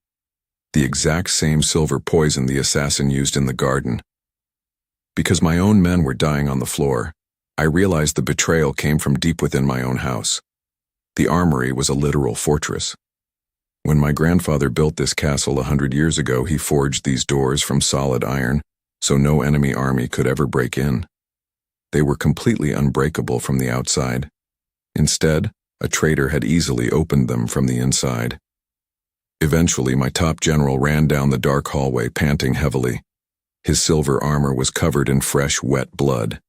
The exact same silver poison the assassin used in the garden. Because my own men were dying on the floor, I realized the betrayal came from deep within my own house. The armory was a literal fortress. When my grandfather built this castle 100 years ago, he forged these doors from solid iron, so no enemy army could ever break in. They were completely unbreakable from the outside. Instead, a traitor had easily opened them from the inside. Eventually, my top general ran down the dark hallway, panting heavily. His silver armor was covered in fresh, wet blood.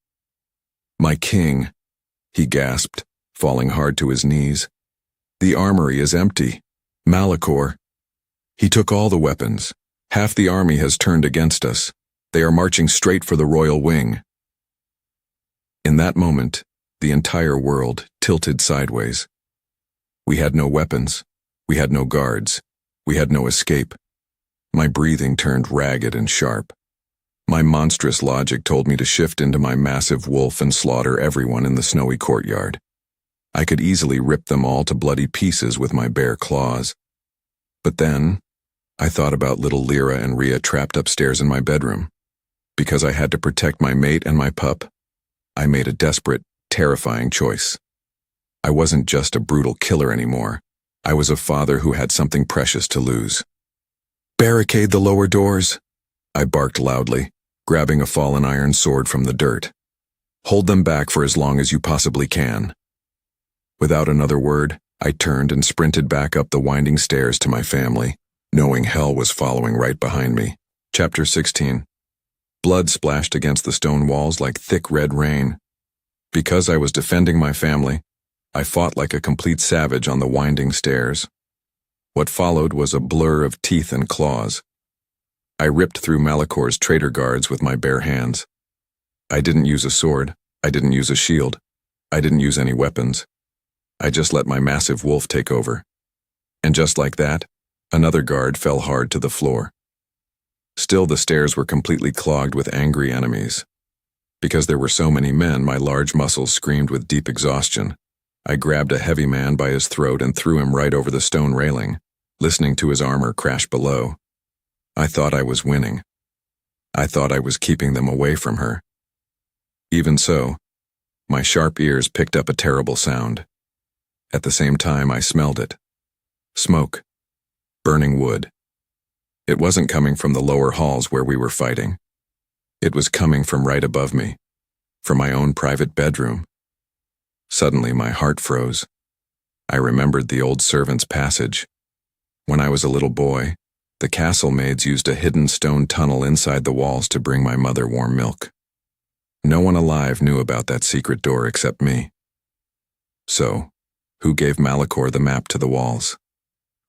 "My king," he gasped, falling hard to his knees. The armory is empty. Malachor. He took all the weapons. Half the army has turned against us. They are marching straight for the royal wing. In that moment, the entire world tilted sideways. We had no weapons. We had no guards. We had no escape. My breathing turned ragged and sharp. My monstrous logic told me to shift into my massive wolf and slaughter everyone in the snowy courtyard. I could easily rip them all to bloody pieces with my bare claws. But then, I thought about little Lyra and Rhea trapped upstairs in my bedroom. Because I had to protect my mate and my pup, I made a desperate, terrifying choice. I wasn't just a brutal killer anymore. I was a father who had something precious to lose. "Barricade the lower doors," I barked loudly, grabbing a fallen iron sword from the dirt. "Hold them back for as long as you possibly can." Without another word, I turned and sprinted back up the winding stairs to my family, knowing hell was following right behind me. Chapter 16. Blood splashed against the stone walls like thick red rain. Because I was defending my family, I fought like a complete savage on the winding stairs. What followed was a blur of teeth and claws. I ripped through Malachor's traitor guards with my bare hands. I didn't use a sword. I didn't use a shield. I didn't use any weapons. I just let my massive wolf take over. And just like that, another guard fell hard to the floor. Still, the stairs were completely clogged with angry enemies. Because there were so many men, my large muscles screamed with deep exhaustion. I grabbed a heavy man by his throat and threw him right over the stone railing, listening to his armor crash below. I thought I was winning. I thought I was keeping them away from her. Even so, my sharp ears picked up a terrible sound. At the same time, I smelled it. Smoke. Burning wood. It wasn't coming from the lower halls where we were fighting. It was coming from right above me, from my own private bedroom. Suddenly, my heart froze. I remembered the old servant's passage. When I was a little boy, the castle maids used a hidden stone tunnel inside the walls to bring my mother warm milk. No one alive knew about that secret door except me. So, who gave Malachor the map to the walls?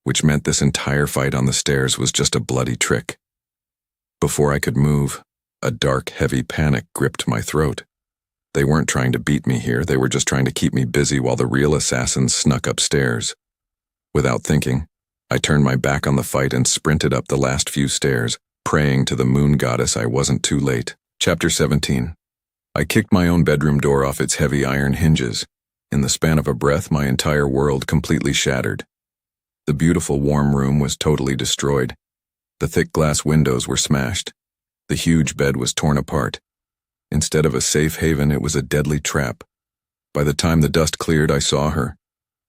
Which meant this entire fight on the stairs was just a bloody trick. Before I could move, a dark, heavy panic gripped my throat. They weren't trying to beat me here, they were just trying to keep me busy while the real assassins snuck upstairs. Without thinking, I turned my back on the fight and sprinted up the last few stairs, praying to the moon goddess I wasn't too late. Chapter 17. I kicked my own bedroom door off its heavy iron hinges. In the span of a breath, my entire world completely shattered. The beautiful warm room was totally destroyed. The thick glass windows were smashed. The huge bed was torn apart. Instead of a safe haven, it was a deadly trap. By the time the dust cleared, I saw her.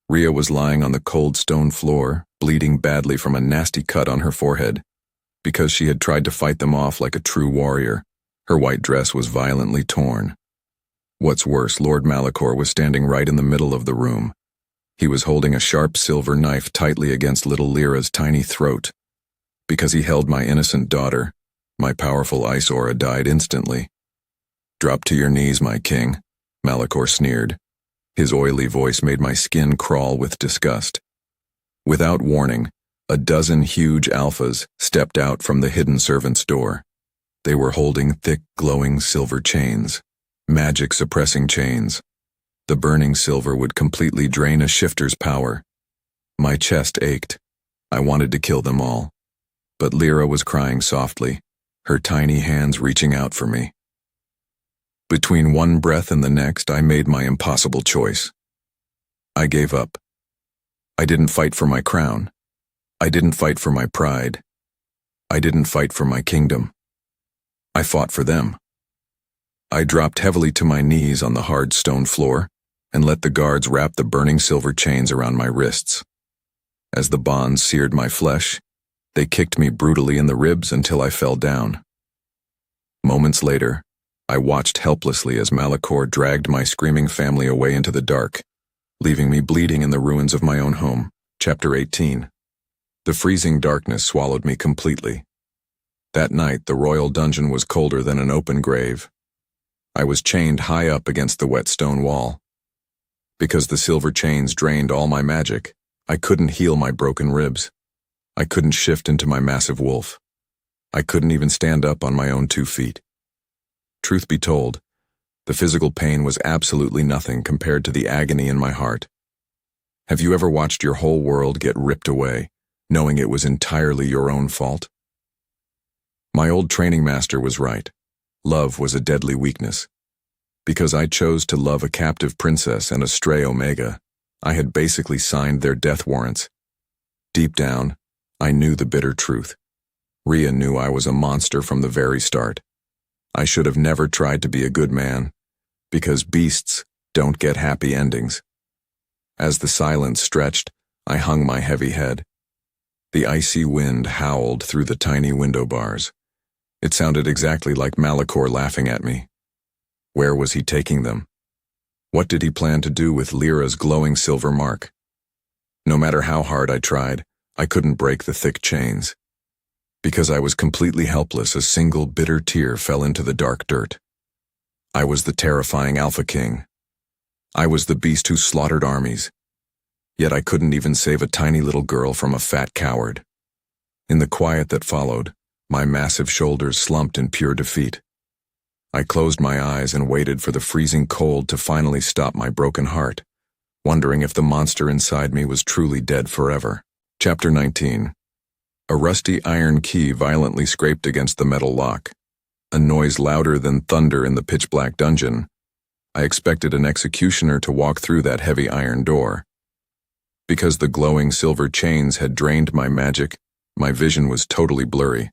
Rhea was lying on the cold stone floor, bleeding badly from a nasty cut on her forehead. Because she had tried to fight them off like a true warrior, her white dress was violently torn. What's worse, Lord Malachor was standing right in the middle of the room. He was holding a sharp silver knife tightly against little Lyra's tiny throat. Because he held my innocent daughter, my powerful ice aura died instantly. "Drop to your knees, my king," Malachor sneered. His oily voice made my skin crawl with disgust. Without warning, a dozen huge alphas stepped out from the hidden servant's door. They were holding thick, glowing silver chains, magic-suppressing chains. The burning silver would completely drain a shifter's power. My chest ached. I wanted to kill them all. But Lyra was crying softly, her tiny hands reaching out for me. Between one breath and the next, I made my impossible choice. I gave up. I didn't fight for my crown. I didn't fight for my pride. I didn't fight for my kingdom. I fought for them. I dropped heavily to my knees on the hard stone floor and let the guards wrap the burning silver chains around my wrists. As the bonds seared my flesh, they kicked me brutally in the ribs until I fell down. Moments later, I watched helplessly as Malachor dragged my screaming family away into the dark, leaving me bleeding in the ruins of my own home. Chapter 18. The freezing darkness swallowed me completely. That night, the royal dungeon was colder than an open grave. I was chained high up against the wet stone wall. Because the silver chains drained all my magic, I couldn't heal my broken ribs. I couldn't shift into my massive wolf. I couldn't even stand up on my own 2 feet. Truth be told, the physical pain was absolutely nothing compared to the agony in my heart. Have you ever watched your whole world get ripped away, knowing it was entirely your own fault? My old training master was right. Love was a deadly weakness. Because I chose to love a captive princess and a stray Omega, I had basically signed their death warrants. Deep down, I knew the bitter truth. Rhea knew I was a monster from the very start. I should have never tried to be a good man, because beasts don't get happy endings. As the silence stretched, I hung my heavy head. The icy wind howled through the tiny window bars. It sounded exactly like Malachor laughing at me. Where was he taking them? What did he plan to do with Lyra's glowing silver mark? No matter how hard I tried, I couldn't break the thick chains. Because I was completely helpless, a single bitter tear fell into the dark dirt. I was the terrifying Alpha King. I was the beast who slaughtered armies. Yet I couldn't even save a tiny little girl from a fat coward. In the quiet that followed, my massive shoulders slumped in pure defeat. I closed my eyes and waited for the freezing cold to finally stop my broken heart, wondering if the monster inside me was truly dead forever. Chapter 19. A rusty iron key violently scraped against the metal lock. A noise louder than thunder in the pitch-black dungeon. I expected an executioner to walk through that heavy iron door. Because the glowing silver chains had drained my magic, my vision was totally blurry.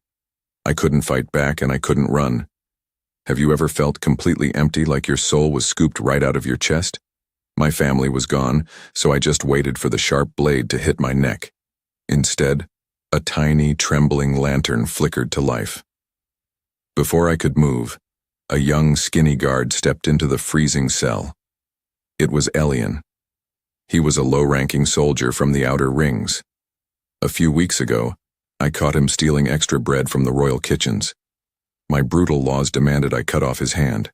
I couldn't fight back and I couldn't run. Have you ever felt completely empty, like your soul was scooped right out of your chest? My family was gone, so I just waited for the sharp blade to hit my neck. Instead, a tiny, trembling lantern flickered to life. Before I could move, a young, skinny guard stepped into the freezing cell. It was Elian. He was a low-ranking soldier from the outer rings. A few weeks ago, I caught him stealing extra bread from the royal kitchens. My brutal laws demanded I cut off his hand,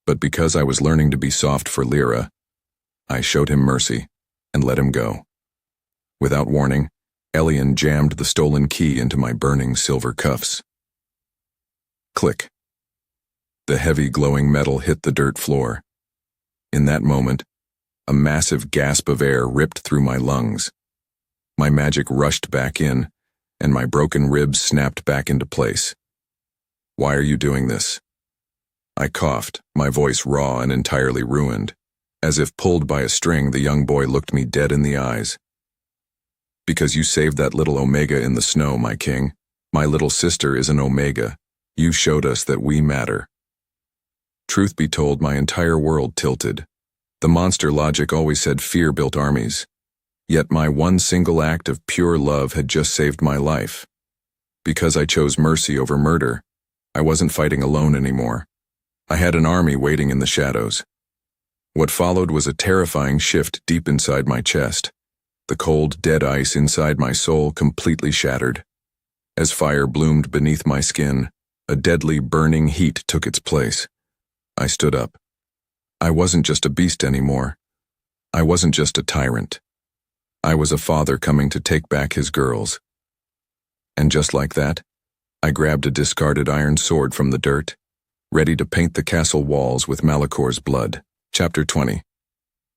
but because I was learning to be soft for Lyra, I showed him mercy and let him go. Without warning, Elian jammed the stolen key into my burning silver cuffs. Click. The heavy glowing metal hit the dirt floor. In that moment, a massive gasp of air ripped through my lungs. My magic rushed back in, and my broken ribs snapped back into place. Why are you doing this? I coughed, my voice raw and entirely ruined. As if pulled by a string, the young boy looked me dead in the eyes. Because you saved that little Omega in the snow, my king. My little sister is an Omega. You showed us that we matter. Truth be told, my entire world tilted. The monster logic always said fear built armies. Yet my one single act of pure love had just saved my life. Because I chose mercy over murder, I wasn't fighting alone anymore. I had an army waiting in the shadows. What followed was a terrifying shift deep inside my chest. The cold, dead ice inside my soul completely shattered. As fire bloomed beneath my skin, a deadly, burning heat took its place. I stood up. I wasn't just a beast anymore. I wasn't just a tyrant. I was a father coming to take back his girls. And just like that, I grabbed a discarded iron sword from the dirt, ready to paint the castle walls with Malachor's blood. Chapter 20.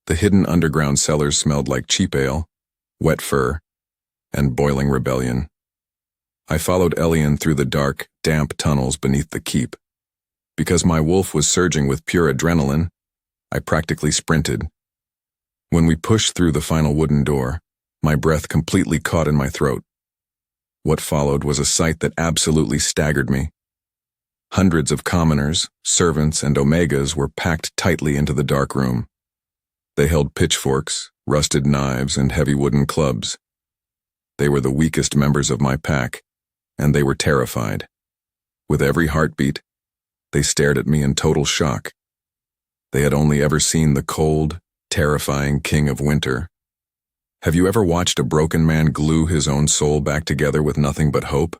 The hidden underground cellars smelled like cheap ale, wet fur, and boiling rebellion. I followed Elian through the dark, damp tunnels beneath the keep. Because my wolf was surging with pure adrenaline, I practically sprinted. When we pushed through the final wooden door, my breath completely caught in my throat. What followed was a sight that absolutely staggered me. Hundreds of commoners, servants, and Omegas were packed tightly into the dark room. They held pitchforks, rusted knives, and heavy wooden clubs. They were the weakest members of my pack, and they were terrified. With every heartbeat, they stared at me in total shock. They had only ever seen the cold, terrifying king of winter. Have you ever watched a broken man glue his own soul back together with nothing but hope?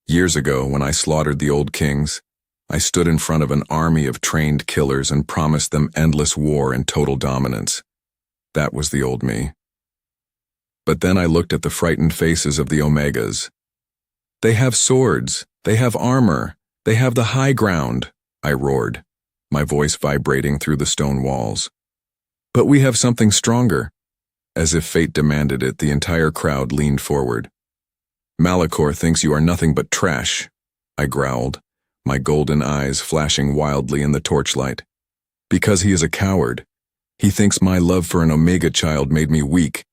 Years ago, when I slaughtered the old kings, I stood in front of an army of trained killers and promised them endless war and total dominance. That was the old me. But then I looked at the frightened faces of the Omegas. "They have swords, they have armor, they have the high ground," I roared, my voice vibrating through the stone walls. "But we have something stronger." As if fate demanded it, the entire crowd leaned forward. "Malachor thinks you are nothing but trash," I growled, my golden eyes flashing wildly in the torchlight. "Because he is a coward. He thinks my love for an Omega child made me weak.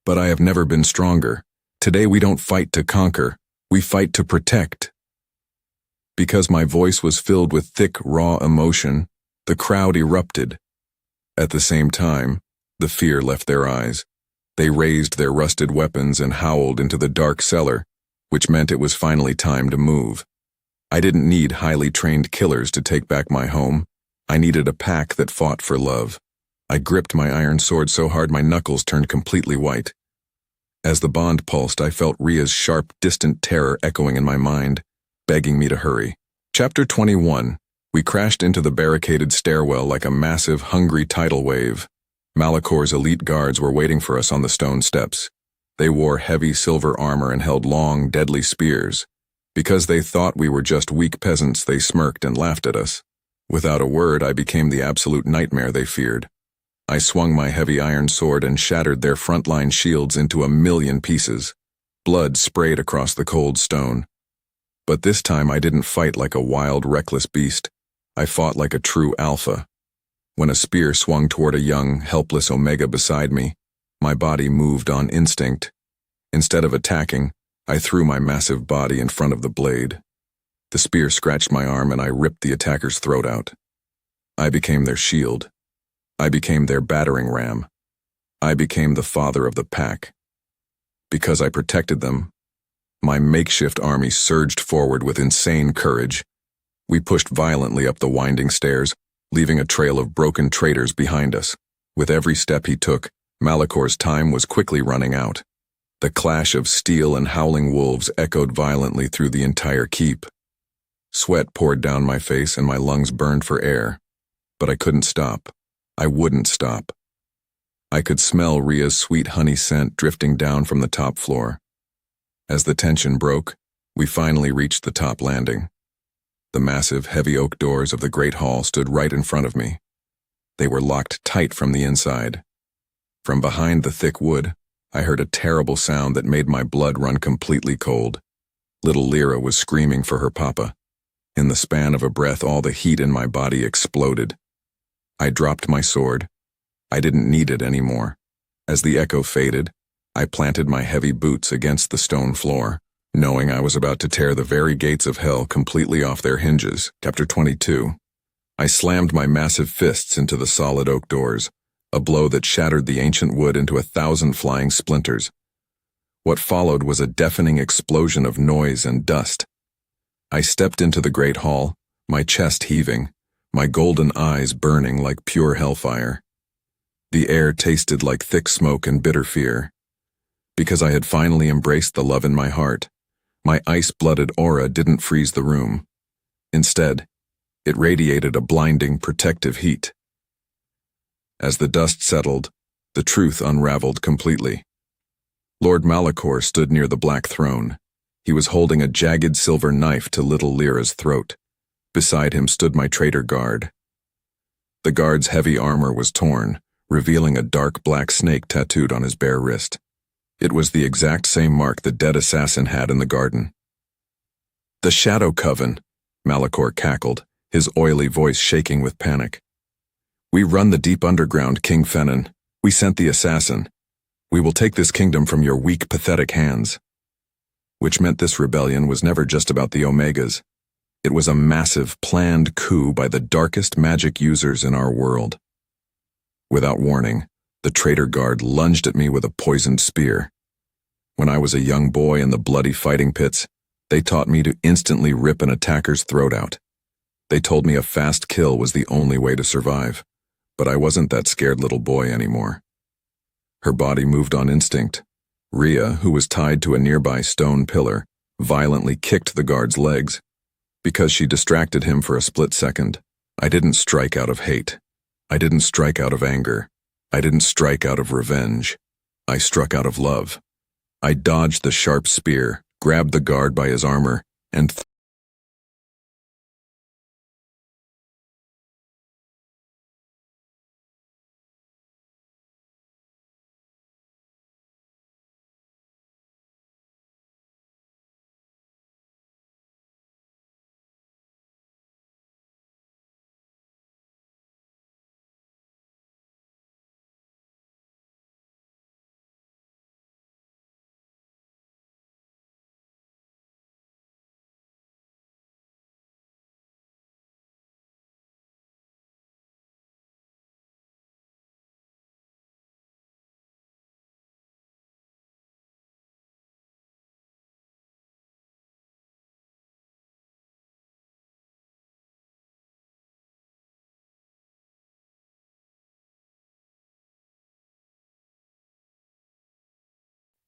But I have never been stronger. Today we don't fight to conquer, we fight to protect." Because my voice was filled with thick, raw emotion, the crowd erupted. At the same time, the fear left their eyes. They raised their rusted weapons and howled into the dark cellar, which meant it was finally time to move. I didn't need highly trained killers to take back my home. I needed a pack that fought for love. I gripped my iron sword so hard my knuckles turned completely white. As the bond pulsed, I felt Rhea's sharp, distant terror echoing in my mind, begging me to hurry. Chapter 21. We crashed into the barricaded stairwell like a massive, hungry tidal wave. Malachor's elite guards were waiting for us on the stone steps. They wore heavy silver armor and held long, deadly spears. Because they thought we were just weak peasants, they smirked and laughed at us. Without a word, I became the absolute nightmare they feared. I swung my heavy iron sword and shattered their frontline shields into a million pieces. Blood sprayed across the cold stone. But this time I didn't fight like a wild, reckless beast. I fought like a true alpha. When a spear swung toward a young, helpless Omega beside me, my body moved on instinct. Instead of attacking, I threw my massive body in front of the blade. The spear scratched my arm and I ripped the attacker's throat out. I became their shield. I became their battering ram. I became the father of the pack. Because I protected them, my makeshift army surged forward with insane courage. We pushed violently up the winding stairs, leaving a trail of broken traitors behind us. With every step he took, Malachor's time was quickly running out. The clash of steel and howling wolves echoed violently through the entire keep. Sweat poured down my face and my lungs burned for air. But I couldn't stop. I wouldn't stop. I could smell Rhea's sweet honey scent drifting down from the top floor. As the tension broke, we finally reached the top landing. The massive, heavy oak doors of the great hall stood right in front of me. They were locked tight from the inside. From behind the thick wood, I heard a terrible sound that made my blood run completely cold. Little Lyra was screaming for her papa. In the span of a breath, all the heat in my body exploded. I dropped my sword. I didn't need it anymore. As the echo faded, I planted my heavy boots against the stone floor, knowing I was about to tear the very gates of hell completely off their hinges. Chapter 22. I slammed my massive fists into the solid oak doors, a blow that shattered the ancient wood into 1,000 flying splinters. What followed was a deafening explosion of noise and dust. I stepped into the great hall, my chest heaving, my golden eyes burning like pure hellfire. The air tasted like thick smoke and bitter fear. Because I had finally embraced the love in my heart, my ice-blooded aura didn't freeze the room. Instead, it radiated a blinding, protective heat. As the dust settled, the truth unraveled completely. Lord Malachor stood near the black throne. He was holding a jagged silver knife to little Lyra's throat. Beside him stood my traitor guard. The guard's heavy armor was torn, revealing a dark black snake tattooed on his bare wrist. It was the exact same mark the dead assassin had in the garden. "The Shadow Coven," Malachor cackled, his oily voice shaking with panic. "We run the deep underground, King Fennon. We sent the assassin. We will take this kingdom from your weak, pathetic hands." Which meant this rebellion was never just about the Omegas. It was a massive, planned coup by the darkest magic users in our world. Without warning, the traitor guard lunged at me with a poisoned spear. When I was a young boy in the bloody fighting pits, they taught me to instantly rip an attacker's throat out. They told me a fast kill was the only way to survive, but I wasn't that scared little boy anymore. Her body moved on instinct. Rhea, who was tied to a nearby stone pillar, violently kicked the guard's legs. Because she distracted him for a split second, I didn't strike out of hate. I didn't strike out of anger. I didn't strike out of revenge. I struck out of love. I dodged the sharp spear, grabbed the guard by his armor, and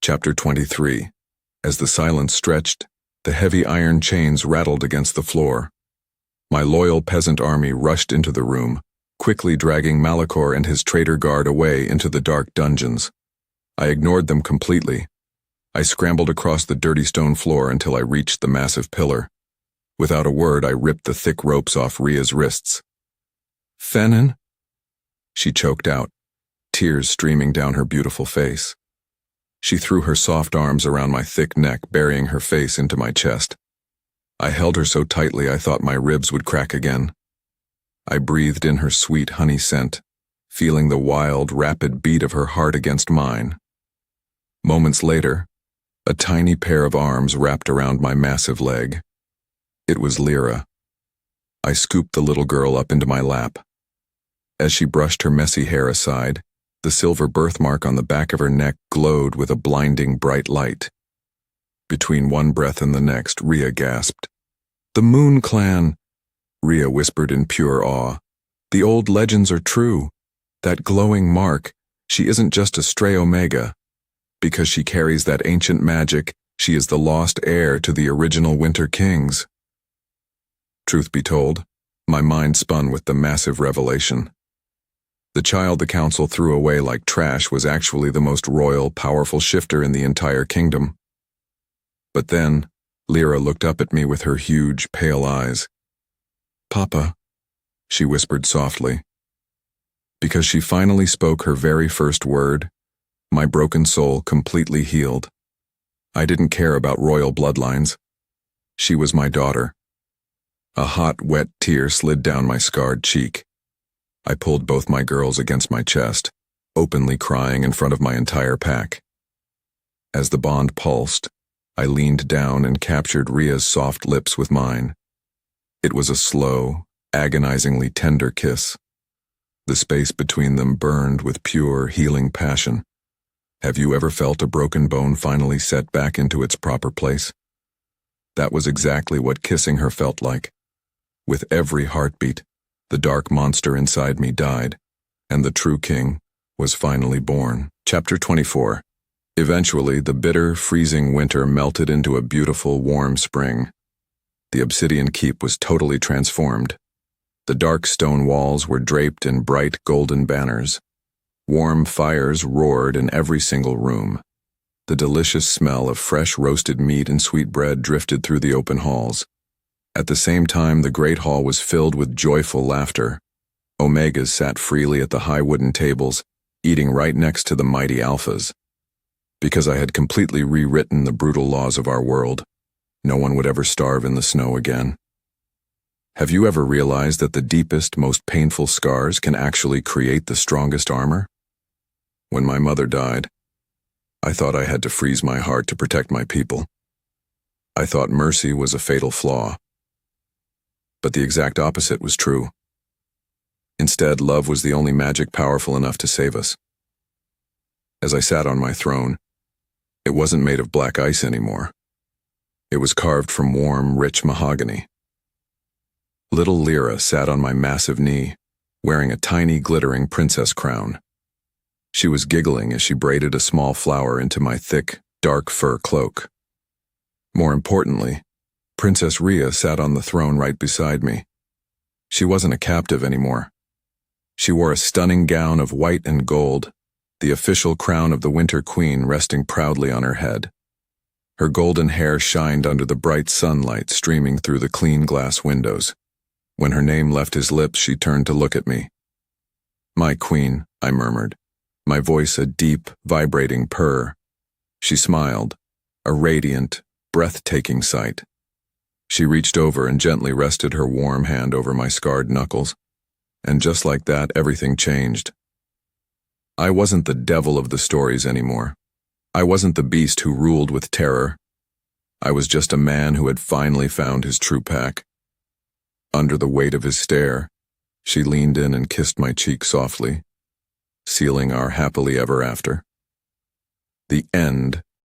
Chapter 23. As the silence stretched, the heavy iron chains rattled against the floor. My loyal peasant army rushed into the room, quickly dragging Malachor and his traitor guard away into the dark dungeons. I ignored them completely. I scrambled across the dirty stone floor until I reached the massive pillar. Without a word, I ripped the thick ropes off Rhea's wrists. "Fennon?" She choked out, tears streaming down her beautiful face. She threw her soft arms around my thick neck, burying her face into my chest. I held her so tightly I thought my ribs would crack again. I breathed in her sweet honey scent, feeling the wild, rapid beat of her heart against mine. Moments later, a tiny pair of arms wrapped around my massive leg. It was Lyra. I scooped the little girl up into my lap. As she brushed her messy hair aside, the silver birthmark on the back of her neck glowed with a blinding bright light. Between one breath and the next, Rhea gasped. "The Moon Clan," Rhea whispered in pure awe. "The old legends are true. That glowing mark, she isn't just a stray Omega. Because she carries that ancient magic, she is the lost heir to the original Winter Kings." Truth be told, my mind spun with the massive revelation. The child the council threw away like trash was actually the most royal, powerful shifter in the entire kingdom. But then, Lyra looked up at me with her huge, pale eyes. "Papa," she whispered softly. Because she finally spoke her very first word, my broken soul completely healed. I didn't care about royal bloodlines. She was my daughter. A hot, wet tear slid down my scarred cheek. I pulled both my girls against my chest, openly crying in front of my entire pack. As the bond pulsed, I leaned down and captured Rhea's soft lips with mine. It was a slow, agonizingly tender kiss. The space between them burned with pure, healing passion. Have you ever felt a broken bone finally set back into its proper place? That was exactly what kissing her felt like. With every heartbeat, the dark monster inside me died, and the true king was finally born. Chapter 24. Eventually, the bitter, freezing winter melted into a beautiful, warm spring. The obsidian keep was totally transformed. The dark stone walls were draped in bright golden banners. Warm fires roared in every single room. The delicious smell of fresh roasted meat and sweet bread drifted through the open halls. At the same time, the great hall was filled with joyful laughter. Omegas sat freely at the high wooden tables, eating right next to the mighty alphas. Because I had completely rewritten the brutal laws of our world, no one would ever starve in the snow again. Have you ever realized that the deepest, most painful scars can actually create the strongest armor? When my mother died, I thought I had to freeze my heart to protect my people. I thought mercy was a fatal flaw. But the exact opposite was true. Instead, love was the only magic powerful enough to save us. As I sat on my throne, it wasn't made of black ice anymore. It was carved from warm, rich mahogany. Little Lyra sat on my massive knee, wearing a tiny, glittering princess crown. She was giggling as she braided a small flower into my thick, dark fur cloak. More importantly, Princess Rhea sat on the throne right beside me. She wasn't a captive anymore. She wore a stunning gown of white and gold, the official crown of the Winter Queen resting proudly on her head. Her golden hair shined under the bright sunlight streaming through the clean glass windows. When her name left his lips, she turned to look at me. "My queen," I murmured, my voice a deep, vibrating purr. She smiled, a radiant, breathtaking sight. She reached over and gently rested her warm hand over my scarred knuckles, and just like that, everything changed. I wasn't the devil of the stories anymore. I wasn't the beast who ruled with terror. I was just a man who had finally found his true pack. Under the weight of his stare, she leaned in and kissed my cheek softly, sealing our happily ever after. The end